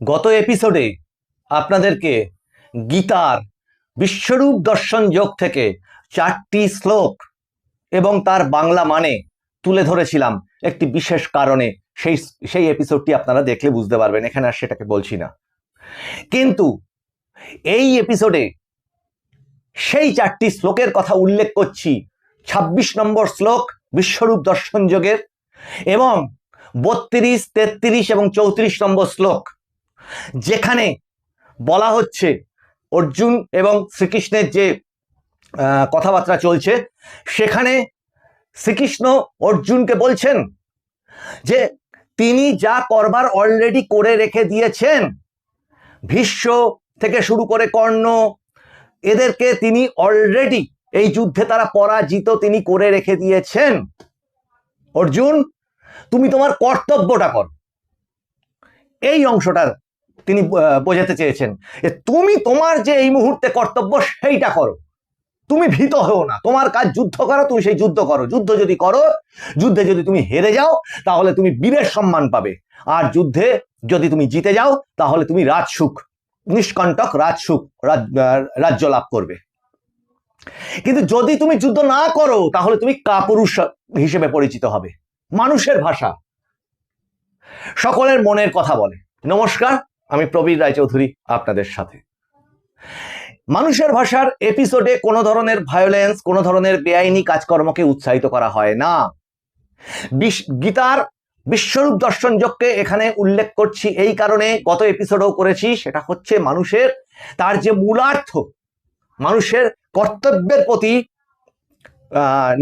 গত এপিসোডে আপনাদেরকে গীতার বিশ্বরূপ দর্শন যোগ থেকে 4টি শ্লোক এবং তার বাংলা মানে তুলে ধরেছিলাম একটি বিশেষ কারণে। সেই এপিসোডটি আপনারা দেখলে বুঝতে পারবেন, এখানে আর সেটাকে বলছি না। কিন্তু এই এপিসোডে সেই 4টি শ্লোকের কথা উল্লেখ করছি। 26 নম্বর শ্লোক বিশ্বরূপ দর্শন যোগের এবং 32, 33 এবং 34 নম্বর শ্লোক, যেখানে বলা হচ্ছে অর্জুন এবং শ্রীকৃষ্ণের যে কথাবার্তা চলছে, সেখানে শ্রীকৃষ্ণ অর্জুনকে বলছেন যে তিনি যা করবার অলরেডি করে রেখে দিয়েছেন। ভীষ্ম থেকে শুরু করে কর্ণ, এদেরকে তিনি অলরেডি এই যুদ্ধে তারা পরাজিত তিনি করে রেখে দিয়েছেন। অর্জুন, তুমি তোমার কর্তব্যটা করো। এই অংশটা তিনি বোঝাতে চেয়েছেন যে তুমি তোমার যে এই মুহূর্তে কর্তব্য সেইটা করো, তুমি ভীত হও না, তোমার কাজ যুদ্ধ করো, তুমি সেই যুদ্ধ করো। যুদ্ধ যদি করো, যুদ্ধে যদি তুমি হেরে যাও তাহলে তুমি বীরের সম্মান পাবে, আর যুদ্ধে যদি তুমি জিতে যাও তাহলে তুমি রাজসুখ, নিষ্কণ্টক রাজসুখ, রাজ্য লাভ করবে। কিন্তু যদি তুমি যুদ্ধ না করো তাহলে তুমি কাপুরুষ হিসেবে পরিচিত হবে। মানুষের ভাষা সকলের মনের কথা বলে। নমস্কার, আমি প্রবীর রায়চৌধুরী আপনাদের সাথে। মানুষের ভাষার এপিসোডে কোনো ধরনের ভায়োলেন্স, কোনো ধরনের বেআইনি কাজকর্মকে উৎসাহিত করা হয় না। গীতার বিশ্বরূপ দর্শন যোগকে এখানে উল্লেখ করছি এই কারণে, গত এপিসোডেও করেছি, সেটা হচ্ছে মানুষের তার যে মূলার্থ, মানুষের কর্তব্যের প্রতি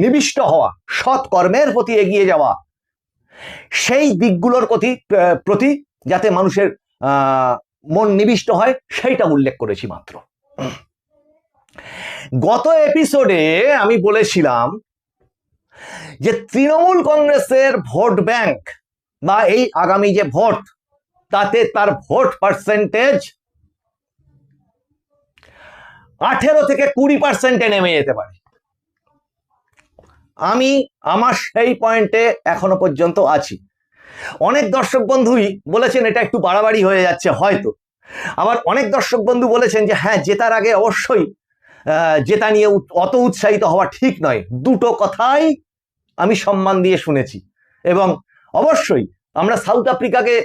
নিবিষ্ট হওয়া, সৎ কর্মের প্রতি এগিয়ে যাওয়া, সেই দিকগুলোর প্রতি যাতে মানুষের মন নিবিষ্ট হয় সেইটা উল্লেখ করেছি মাত্র। গত এপিসোডে আমি বলেছিলাম যে তৃণমূল কংগ্রেসের ভোট ব্যাংক বা এই আগামী যে ভোট, তাতে তার ভোট পার্সেন্টেজ 18 থেকে 20% নেমে যেতে পারে। আমি আমার সেই পয়েন্টে এখনো পর্যন্ত আছি। অনেক দর্শক বন্ধুই বলেছেন এটা একটু বাড়াবাড়ি হয়ে যাচ্ছে হয়তো, আবার অনেক দর্শক বন্ধু বলেছেন যে হ্যাঁ, জেতার আগে অবশ্যই জেতা নিয়ে অত উৎসাহিত হওয়া ঠিক নয়। দুটো কথাই আমি সম্মান দিয়ে শুনেছি, এবং অবশ্যই আমরা সাউথ আফ্রিকাকে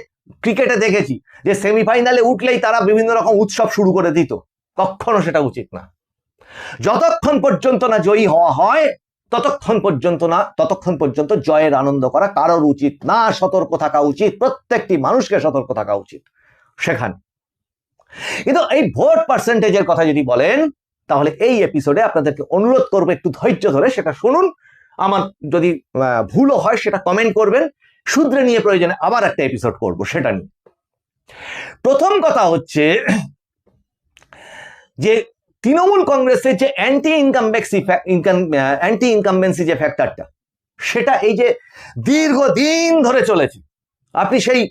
ক্রিকেটে দেখেছি যে সেমিফাইনালে উঠলেই তারা বিভিন্ন রকম উৎসব শুরু করে দিত। কখনো সেটা উচিত না। যতক্ষণ পর্যন্ত না জয়ী হওয়া হয় ততক্ষণ পর্যন্ত জয়ের আনন্দ করা কারোর উচিত না। সতর্ক থাকা উচিত, প্রত্যেকটি মানুষকে সতর্ক থাকা উচিত সেখানে। কিন্তু এই ভোট পার্সেন্টেজের কথা যদি বলেন, তাহলে এই এপিসোডে আপনাদেরকে অনুরোধ করবো একটু ধৈর্য ধরে সেটা শুনুন। আমার যদি ভুলও হয় সেটা কমেন্ট করবেন, শুধরে নিয়ে প্রয়োজনে আবার একটা এপিসোড করব সেটা নিয়ে। প্রথম কথা হচ্ছে যে তৃণমূল কংগ্রেসের যে অ্যান্টি ইনকামবেন্সি যে ফ্যাক্টরটা, সেটা এই যে দীর্ঘদিন ধরে চলেছে। আপনি সেই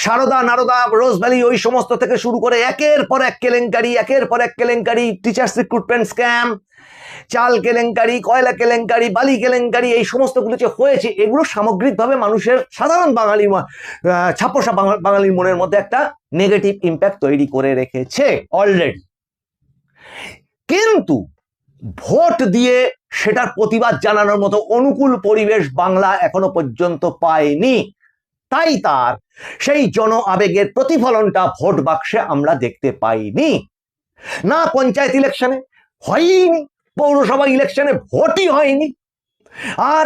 সারদা, নারদা, রোজ ভ্যালি, ওই সমস্ত থেকে শুরু করে একের পর এক কেলেঙ্কারি, টিচার্স রিক্রুটমেন্ট স্ক্যাম, চাল কেলেঙ্কারি, কয়লা কেলেঙ্কারি, বালি কেলেঙ্কারি, এই সমস্তগুলো যে হয়েছে, এগুলো সামগ্রিকভাবে মানুষের, সাধারণ বাঙালি, ছাপোষা বাঙালির মনের মধ্যে একটা নেগেটিভ ইম্প্যাক্ট তৈরি করে রেখেছে অলরেডি। কিন্তু ভোট দিয়ে সেটার প্রতিবাদ জানানোর মতো অনুকূল পরিবেশ বাংলা এখনো পর্যন্ত পায়নি। তাই তার সেই জন আবেগের প্রতিফলনটা ভোট বাক্সে আমরা দেখতে পাইনি। না পঞ্চায়েত ইলেকশনে হয়নি, পৌরসভা ইলেকশনে ভোটই হয়নি, আর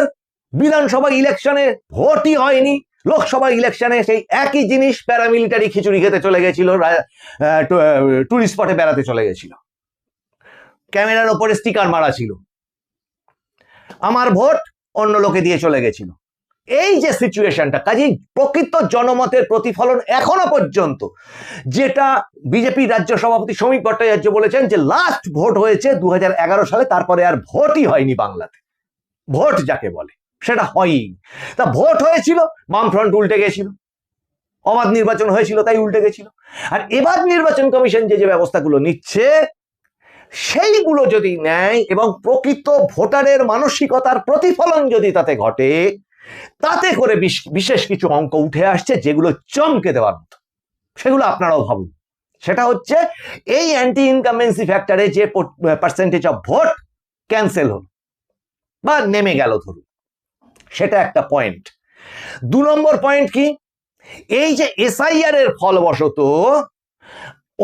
বিধানসভা ইলেকশনে ভোটই হয়নি, লোকসভা ইলেকশনে সেই একই জিনিস, প্যারামিলিটারি খিচুড়ি খেতে চলে গেছিল, টুরিস্ট স্পটে বেড়াতে চলে গেছিল, ক্যামেরার ওপরে স্টিকার মারা ছিল, আমার ভোট অন্য লোকে দিয়ে চলে গেছিল। এই যে সিচুয়েশনটা, কাজেই প্রকৃত জনমতের প্রতিফলন এখনো পর্যন্ত, যেটা বিজেপি রাজ্য সভাপতি শ্রমিক ভট্টাচার্য বলেছেন যে লাস্ট ভোট হয়েছে 2011 সালে, তারপরে আর ভোটই হয়নি বাংলাতে। ভোট যাকে বলে সেটা হয়নি। তা ভোট হয়েছিল, বামফ্রন্ট উল্টে গেছিল, অবাধ নির্বাচন হয়েছিল তাই উল্টে গেছিল। আর এবার নির্বাচন কমিশন যে ব্যবস্থাগুলো নিচ্ছে, সেইগুলো যদি নেয় এবং প্রকৃত ভোটারের মানসিকতার প্রতিফলন যদি তাতে ঘটে, তাতে করে বিশেষ কিছু অঙ্ক উঠে আসছে যেগুলো চমকে দেওয়ার মতো। সেগুলো আপনারাও ভাবুন। সেটা হচ্ছে এই অ্যান্টি ইনকামেন্সি ফ্যাক্টরে যে পার্সেন্টেজ অফ ভোট ক্যান্সেল হল বা নেমে গেল ধরুন, সেটা একটা পয়েন্ট। 2 নম্বর পয়েন্ট কি, এই যে এসআইআর এর ফলবশত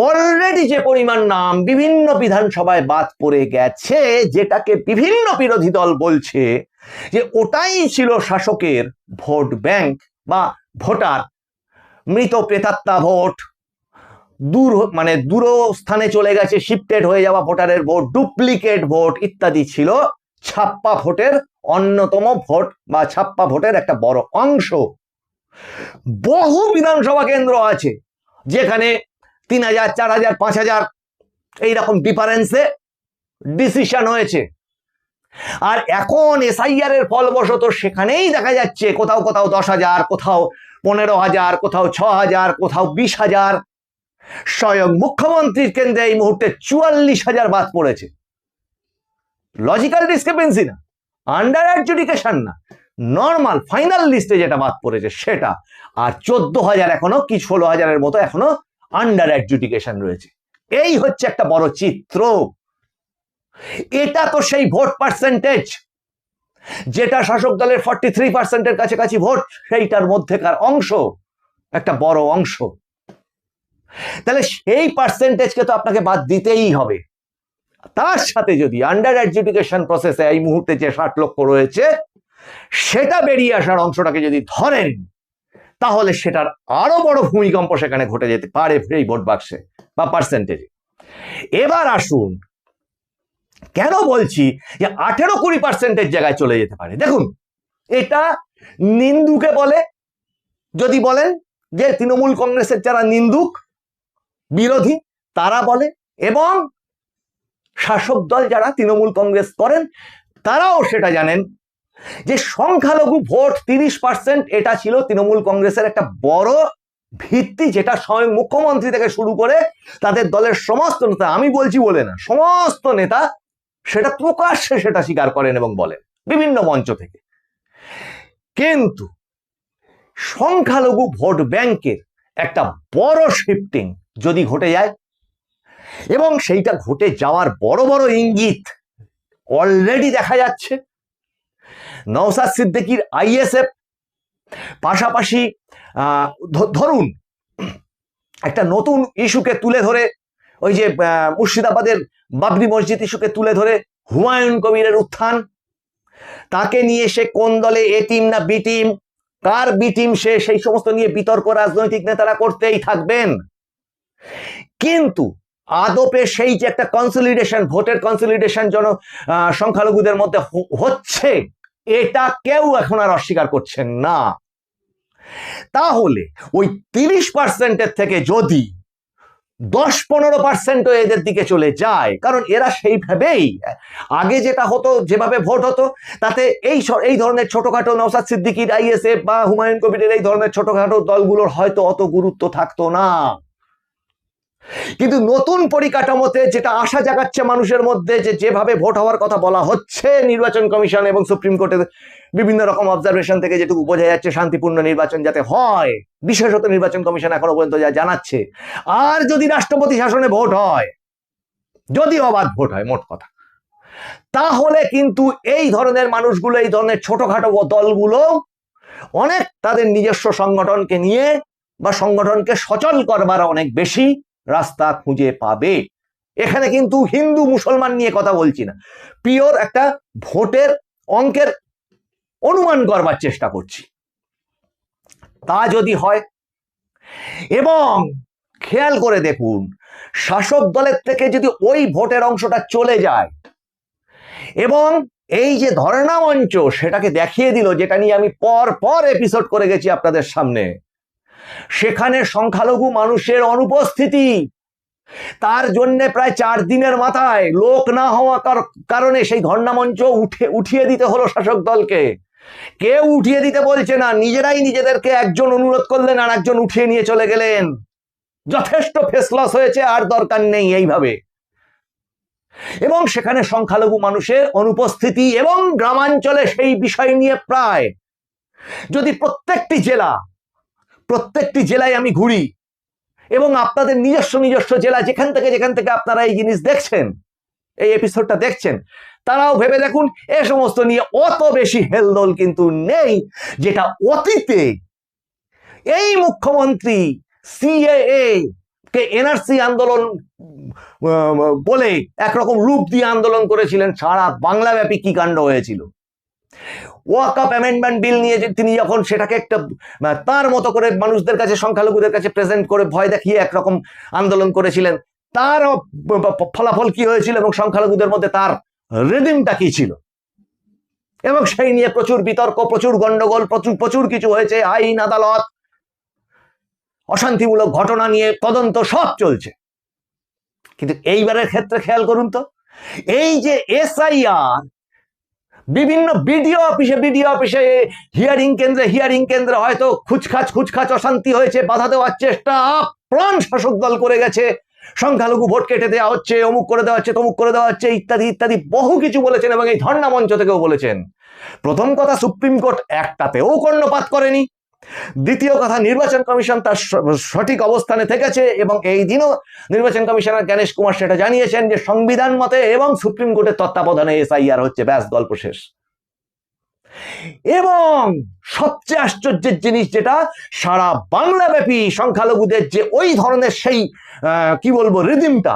অলরেডি যে পরিমাণ নাম বিভিন্ন বিধানসভায় বাদ পড়ে গেছে, যেটাকে বিভিন্ন বিরোধী দল বলছে যে ওটাই ছিল শাসকের ভোট ব্যাংক বা ভোটার, মৃত প্রেতাত্মা ভোট, দূর স্থানে চলে গেছে শিফটেড হয়ে যাওয়া ভোটারের ভোট, ডুপ্লিকেট ভোট ইত্যাদি ছিল ছাপ্পা ভোটের অন্যতম ভোট বা ছাপ্পা ভোটের একটা বড় অংশ। বহু বিধানসভা কেন্দ্র আছে যেখানে 3000, 4000, 5000 এইরকম ডিফারেন্সে ডিসিশন হয়েছে। আর এখন এসআইআর এর ফলবশত সেখানেই দেখা যাচ্ছে কোথাও কোথাও 10,000, কোথাও 15,000, কোথাও 6,000, কোথাও 20,000। স্বয়ং মুখ্যমন্ত্রীর কেন্দ্রে এই মুহূর্তে 44,000 বাদ পড়েছে। লজিক্যাল ডিসক্রিপেন্সি না, আন্ডার অ্যাডজুডিকেশন না, নর্মাল ফাইনাল লিস্টে যেটা বাদ পড়েছে সেটা। আর 14,000 এখনো কি 16,000-এর মতো এখনো আন্ডার অ্যাডজুডিকেশন রয়েছে। এই হচ্ছে একটা বড় চিত্র। এটা তো সেই ভোট পার্সেন্টেজ যেটা শাসক দলের 43%-এর কাছাকাছি ভোট, সেইটার মধ্যেকার অংশ, একটা বড় অংশ। তাহলে সেই পার্সেন্টেজকে তো আপনাকে বাদ দিতেই হবে। তার সাথে যদি আন্ডার অ্যাডজুডিকেশন প্রসেসে এই মুহূর্তে যে 60 লক্ষ রয়েছে সেটা বেরিয়ে আসার অংশটাকে যদি ধরেন, তাহলে সেটার আরো বড় ভূমিকম্প সেখানে ঘটে যেতে পারে এই ভোট বাক্সে বা পার্সেন্টেজে। এবার আসুন, কেন বলছি যে 18-20% জায়গায় চলে যেতে পারে। দেখুন, এটা নিন্দুকে বলে, যদি বলেন যে তৃণমূল কংগ্রেসের যারা নিন্দুক বিরোধী তারা বলে, এবং শাসক দল যারা তৃণমূল কংগ্রেস করেন তারাও সেটা জানেন যে সংখ্যালঘু ভোট 30% এটা ছিল তৃণমূল কংগ্রেসের একটা বড় ভিত্তি, যেটা স্বয়ং মুখ্যমন্ত্রী থেকে শুরু করে তাদের দলের সমস্ত নেতা, আমি বলছি বলে না, সমস্ত নেতা সেটা প্রকাশ্যে সেটা স্বীকার করেন এবং বলেন বিভিন্ন মঞ্চ থেকে। কিন্তু সংখ্যালঘু ভোট ব্যাংকের একটা বড় শিফটিং যদি ঘটে যায়, এবং সেইটা ঘটে যাওয়ার বড় বড় ইঙ্গিত অলরেডি দেখা যাচ্ছে। নওশাদ সিদ্দিকীর আইএসএফ, পাশাপাশি ধরুন একটা নতুন ইস্যুকে তুলে ধরে, ওই যে মুর্শিদাবাদের বাবরি মসজিদ ইস্যুকে তুলে ধরে হুমায়ুন কবিরের উত্থান, তাকে নিয়ে সে কোন দলে এ টিম না বি টিম, কার বি টিম সে, সেই সমস্ত নিয়ে বিতর্ক রাজনৈতিক নেতারা করতেই থাকবেন। কিন্তু আদপে সেই যে একটা কনসলিডেশন, ভোটের কনসলিডেশন সংখ্যালঘুদের মধ্যে হচ্ছে, এটা কেউ এখন আর অস্বীকার করছেন না। তাহলে ওই 30%-এর থেকে যদি 10-15% এদের দিকে চলে যায়, কারণ এরা সেইভাবেই আগে যেটা হতো, যেভাবে ভোট হতো, তাতে এই ধরনের ছোটখাটো নওশাদ সিদ্দিকীর আইএসএফ বা হুমায়ুন কবিরের এই ধরনের ছোটখাটো দলগুলোর হয়তো অত গুরুত্ব থাকতো না। কিন্তু নতুন পরিকাঠামোতে যেটা আশা জাগাচ্ছে মানুষের মধ্যে, যে যেভাবে ভোট হওয়ার কথা বলা হচ্ছে নির্বাচন কমিশন এবং সুপ্রিম কোর্টের বিভিন্ন রকম অবজারভেশন থেকে যেটুকু বোঝা যাচ্ছে, শান্তিপূর্ণ নির্বাচন যাতে হয়, বিশেষত নির্বাচন কমিশন এখনো পর্যন্ত যা জানাচ্ছে। আর যদি রাষ্ট্রপতি শাসনে ভোট হয়, যদি অবাধ ভোট হয়, মোট কথা, তাহলে কিন্তু এই ধরনের মানুষগুলো, এই ধরনের ছোটখাটো দলগুলো অনেক তাদের নিজস্ব সংগঠনকে নিয়ে বা সংগঠনকে সচল করবার অনেক বেশি রাস্তা খুঁজে পাবে। এখানে কিন্তু হিন্দু মুসলমান নিয়ে কথা বলছি না, পিওর একটা ভোটের অঙ্কের অনুমান করবার চেষ্টা করছি। তা যদি হয়, এবং খেয়াল করে দেখুন, শাসক দলের থেকে যদি ওই ভোটের অংশটা চলে যায়, এবং এই যে ধর্ণা মঞ্চ সেটাকে দেখিয়ে দিল, যেটা নিয়ে আমি পর পর এপিসোড করে গেছি আপনাদের সামনে, সেখানে সংখ্যালঘু মানুষের অনুপস্থিতি, তার জন্য প্রায় 4 দিনের মাথায় লোক না হওয়ার কারণে সেই ধর্ণা মঞ্চ উঠিয়ে দিতে হলো শাসক দলকে। কেউ উঠিয়ে দিতে বলছে না, নিজেরাই নিজেদেরকে, একজন অনুরোধ করলেন আর একজন উঠিয়ে নিয়ে চলে গেলেন। যথেষ্ট ফেস লস হয়েছে, আর দরকার নেই এইভাবে। এবং সেখানে সংখ্যালঘু মানুষের অনুপস্থিতি, এবং গ্রামাঞ্চলে সেই বিষয় নিয়ে প্রায়, যদি প্রত্যেকটি জেলায় আমি ঘুরি, এবং আপনাদের নিজস্ব নিজস্ব জেলা যেখান থেকে আপনারা এই জিনিস দেখছেন, এই এপিসোডটা দেখছেন, তারাও ভেবে দেখুন এ সমস্ত নিয়ে অত বেশি হেলদোল কিন্তু নেই, যেটা অতীতে এই মুখ্যমন্ত্রী সিএএ কে এনআরসি আন্দোলন বলে একরকম রূপ দিয়ে আন্দোলন করেছিলেন। সারা বাংলাব্যাপী কি কাণ্ড হয়েছিল। ওয়াকআপ অ্যামেন্ডমেন্ট বিল নিয়ে তিনি যখন সেটাকে একটা তার মতো করে মানুষদের কাছে, সংখ্যালঘুদের কাছে প্রেজেন্ট করে ভয় দেখিয়ে একরকম আন্দোলন করেছিলেন, তার ফলাফল কি হয়েছিল এবং সংখ্যালঘুদের মধ্যে তার রিদিমটা কি ছিল, এবং সেই নিয়ে প্রচুর বিতর্ক, প্রচুর গন্ডগোল, প্রচুর কিছু হয়েছে, আইন আদালত, অশান্তিমূলক ঘটনা নিয়ে তদন্ত সব চলছে। কিন্তু এইবারের ক্ষেত্রে খেয়াল করুন তো, এই যে এসআইআর বিভিন্ন বিডিও অফিসে হিয়ারিং কেন্দ্রে হয়তো খুচখাচ অশান্তি হয়েছে, বাধা দেওয়ার চেষ্টা প্রাণ শাসক দল করে গেছে, সংখ্যালঘু ভোট কেটে দেওয়া হচ্ছে, অমুক করে দেওয়া হচ্ছে, তমুক করে দেওয়া হচ্ছে, ইত্যাদি ইত্যাদি বহু কিছু বলেছেন এবং এই ধর্ণা মঞ্চ থেকেও বলেছেন। প্রথম কথা, সুপ্রিম কোর্ট একটাতেও কর্ণপাত করেনি। দ্বিতীয় কথা, নির্বাচন কমিশন তার সঠিক অবস্থানে থেকেছে এবং এই দিনও নির্বাচন কমিশনার জ্ঞানেশ কুমার সেটা জানিয়েছেন যে সংবিধান মতে এবং সুপ্রিম কোর্টের তত্ত্বাবধানে এসআইআর হচ্ছে, ব্যাস গল্প শেষ। এবং সবচেয়ে আশ্চর্যের জিনিস যেটা, সারা বাংলাব্যাপী সংখ্যালঘুদের যে ওই ধরনের সেই কি বলবো রিদিমটা,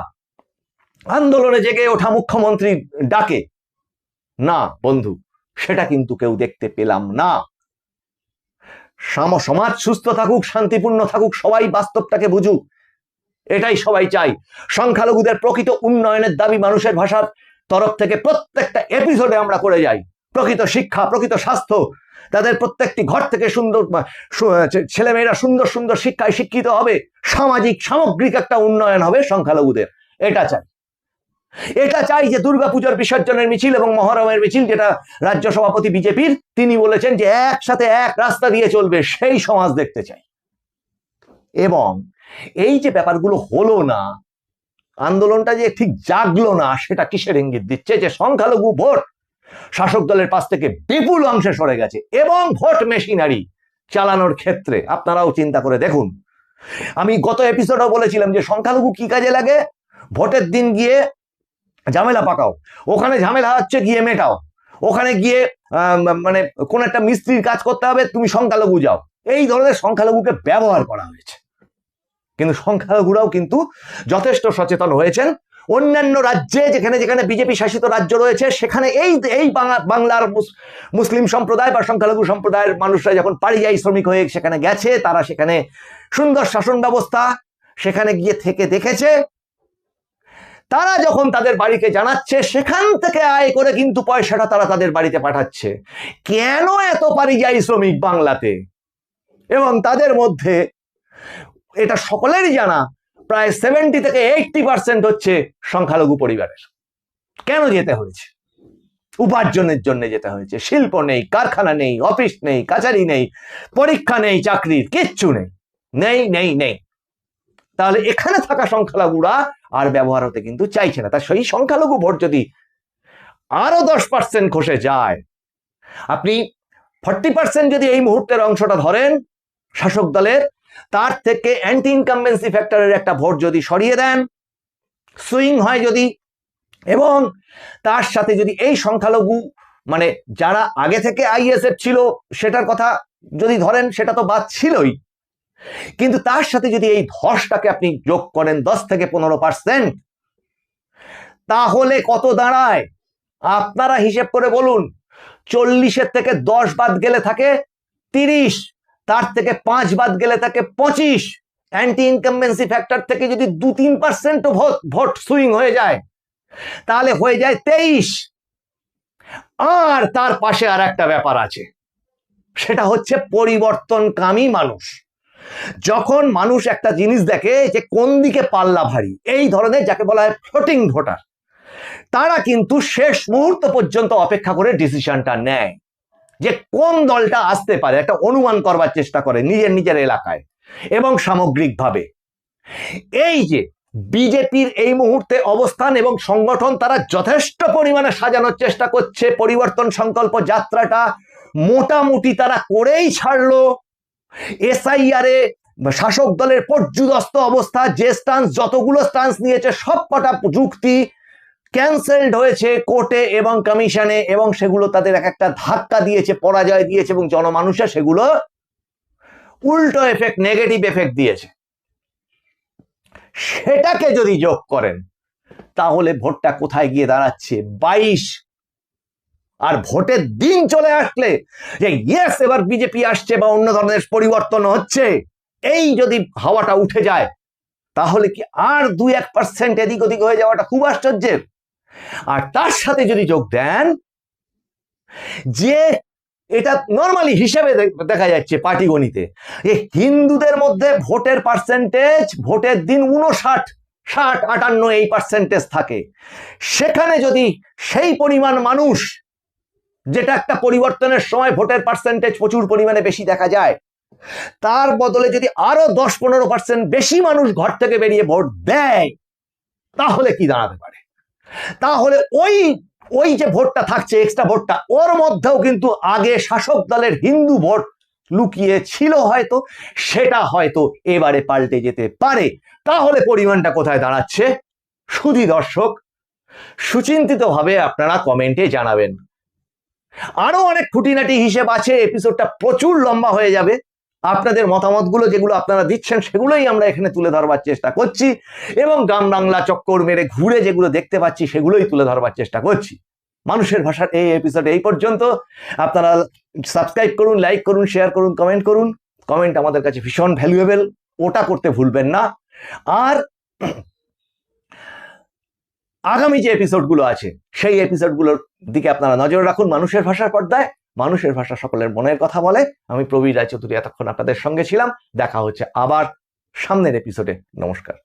আন্দোলনে জেগে ওঠা মুখ্যমন্ত্রী ডাকে না বন্ধু, সেটা কিন্তু কেউ দেখতে পেলাম না। সমাজ সুস্থ থাকুক, শান্তিপূর্ণ থাকুক, সবাই বাস্তবটাকে বুঝুক, এটাই সবাই চাই। সংখ্যালঘুদের প্রকৃত উন্নয়নের দাবি মানুষের ভাষার তরফ থেকে প্রত্যেকটা এপিসোডে আমরা করে যাই। প্রকৃত শিক্ষা, প্রকৃত স্বাস্থ্য, তাদের প্রত্যেকটি ঘর থেকে সুন্দর ছেলেমেয়েরা সুন্দর শিক্ষায় শিক্ষিত হবে, সামগ্রিক একটা উন্নয়ন হবে সংখ্যালঘুদের, এটা চাই যে দুর্গাপুজোর বিসর্জনের মিছিল এবং মহরমের মিছিল, যেটা রাজ্য সভাপতি বিজেপির, তিনি বলেছেন যে একসাথে এক রাস্তা দিয়ে চলবে, সেই সমাজ দেখতে চাই। এবং এই যে ব্যাপারগুলো হলো না, আন্দোলনটা যে ঠিক জাগলো না, সেটা কিসের ইঙ্গিত দিচ্ছে? যে সংখ্যালঘু ভোট শাসক দলের পাশ থেকে বিপুল অংশে সরে গেছে এবং ভোট মেশিনারি চালানোর ক্ষেত্রে আপনারাও চিন্তা করে দেখুন। আমি গত এপিসোডেও বলেছিলাম যে সংখ্যালঘু কি কাজে লাগে? ভোটের দিন গিয়ে ঝামেলা পাকাও, ওখানে ঝামেলা হচ্ছে গিয়ে মেটাও, ওখানে গিয়ে মানে কোন একটা মিস্ত্রির কাজ করতে হবে, তুমি সংখ্যালঘু যাও, এই ধরনের সংখ্যালঘুকে ব্যবহার করা হয়েছে। কিন্তু সংখ্যালঘুরাও কিন্তু যথেষ্ট সচেতন হয়েছেন। অন্যান্য রাজ্যে যেখানে বিজেপি শাসিত রাজ্য রয়েছে, সেখানে এই বাংলার মুসলিম সম্প্রদায় বা সংখ্যালঘু সম্প্রদায়ের মানুষরা যখন পারিযায়ী শ্রমিক হয়ে সেখানে গেছে, তারা সেখানে সুন্দর শাসন ব্যবস্থা সেখানে গিয়ে থেকে দেখেছে। তারা যখন তাদের বাড়িকে জানাচ্ছে, সেখান থেকে আয় করে কিন্তু পয়সাটা তারা তাদের বাড়িতে পাঠাচ্ছে। কেন এত পারিযায়ী শ্রমিক বাংলাতে? এবং তাদের মধ্যে এটা সকলেরই জানা, প্রায় 70 থেকে 80% হচ্ছে সংখ্যালঘু পরিবারের। কেন যেতে হয়েছে? উপার্জনের জন্য যেতে হয়েছে। শিল্প নেই, কারখানা নেই, অফিস নেই, কাছারি নেই, পরীক্ষা নেই, চাকরির কিচ্ছু নেই। তাহলে এখানে থাকা সংখ্যালঘুরা আর ব্যবহার হতে কিন্তু চাইছে না। তা সেই সংখ্যালঘু ভোট যদি আরো 10% খসে যায়, আপনি 40% যদি এই মুহূর্তের অংশটা ধরেন শাসক দলের, তার থেকে অ্যান্টি ইনকামবেন্সি ফ্যাক্টরের একটা ভোট যদি সরিয়ে দেন, সুইং হয় যদি, এবং তার সাথে যদি এই সংখ্যালঘু মানে যারা আগে থেকে আইএসএফ ছিল সেটার কথা যদি ধরেন, সেটা তো বাদ ছিলই, কিন্তু তার সাথে যদি এই ধসটাকে আপনি যোগ করেন 10 থেকে 15%, তাহলে কত দাঁড়ায়? আপনারা হিসেব করে বলুন। 40-এর থেকে 10 বাদ গেলে থাকে 30, তার থেকে 5 বাদ গেলে থাকে 25। অ্যান্টি ইনকামবেন্সি ফ্যাক্টর থেকে যদি 2-3% ভোট সুইং হয়ে যায়, তাহলে হয়ে যায় 23। আর তার পাশে আর একটা ব্যাপার আছে, সেটা হচ্ছে পরিবর্তনকামী মানুষ। যখন মানুষ একটা জিনিস দেখে যে কোন দিকে পাল্লা ভারী, এই ধরনের যাকে বলা হয় ফ্লোটিং ভোটার, তারা কিন্তু শেষ মুহূর্ত পর্যন্ত অপেক্ষা করে ডিসিশনটা নেয় যে কোন দলটা আসতে পারে, একটা অনুমান করবার চেষ্টা করে নিজের এলাকায় এবং সামগ্রিকভাবে। এই যে বিজেপির এই মুহূর্তে অবস্থান এবং সংগঠন, তারা যথেষ্ট পরিমাণে সাজানোর চেষ্টা করছে। পরিবর্তন সংকল্প যাত্রাটা মোটামুটি তারা করেই ছাড়লো। এসআইআরে শাসক দলের পর্যুদস্ত অবস্থা, যে স্টান্স, যতগুলো স্টান্স নিয়েছে সব কটা যুক্তি ক্যান্সেলড হয়েছে কোর্টে এবং কমিশনে, এবং সেগুলো তাদের এক একটা ধাক্কা দিয়েছে, পরাজয় দিয়েছে, এবং জনমানুষে সেগুলো উল্টো এফেক্ট, নেগেটিভ এফেক্ট দিয়েছে। সেটাকে যদি যোগ করেন তাহলে ভোটটা কোথায় গিয়ে দাঁড়াচ্ছে? 22। আর ভোটের দিন চলে আসলে যে ইয়েস এবার বিজেপি আসছে বা অন্য ধরনের পরিবর্তন হচ্ছে, এই যদি হাওয়াটা উঠে যায় তাহলে কি আর 2-1% এদিক ওদিক হয়ে যাওয়াটা খুব আশ্চর্যের? আর তার সাথে যদি যোগ দেন যে এটা নর্মালি হিসাবে দেখা যাচ্ছে পাটিগণিতে, হিন্দুদের মধ্যে ভোটের পার্সেন্টেজ ভোটের দিন 59-58 এই পার্সেন্টেজ থাকে, সেখানে যদি সেই পরিমাণ মানুষ, যেটা একটা পরিবর্তনের সময় ভোটের পার্সেন্টেজ প্রচুর পরিমাণে বেশি দেখা যায়, তার বদলে যদি আরো 10-15% বেশি মানুষ ঘর থেকে বেরিয়ে ভোট দেয়, তাহলে কি দাঁড়াতে পারে? তাহলে ওই যে ভোটটা থাকছে, এক্সট্রা ভোটটা, ওর মধ্যেও কিন্তু আগে শাসক দলের হিন্দু ভোট লুকিয়ে ছিল, হয়তো সেটা হয়তো এবারে পাল্টে যেতে পারে। তাহলে পরিমাণটা কোথায় দাঁড়াচ্ছে? সুধী দর্শক, সুচিন্তিতভাবে আপনারা কমেন্টে জানাবেন। আরো অনেক খুঁটিনাটি হিসেব আছে, এপিসোডটা প্রচুর লম্বা হয়ে যাবে। আপনাদের মতামতগুলো যেগুলো আপনারা দিচ্ছেন সেগুলোই আমরা এখানে তুলে ধরবার চেষ্টা করছি, এবং গ্রাম বাংলা চক্কর মেরে ঘুরে যেগুলো দেখতে পাচ্ছি সেগুলোই তুলে ধরবার চেষ্টা করছি। মানুষের ভাষার এই এপিসোড এই পর্যন্ত। আপনারা সাবস্ক্রাইব করুন, লাইক করুন, শেয়ার করুন, কমেন্ট করুন। কমেন্ট আমাদের কাছে ভীষণ ভ্যালুয়েবল, ওটা করতে ভুলবেন না। আর আগামী যে এপিসোডগুলো আছে সেই এপিসোডগুলোর দিকে আপনারা নজর রাখুন মানুষের ভাষার পর্দায়। মানুষের ভাষা সকলের মনের কথা বলে। আমি প্রবীর রায়চৌধুরী এতক্ষণ আপনাদের সঙ্গে ছিলাম। দেখা হচ্ছে আবার সামনের এপিসোডে। নমস্কার।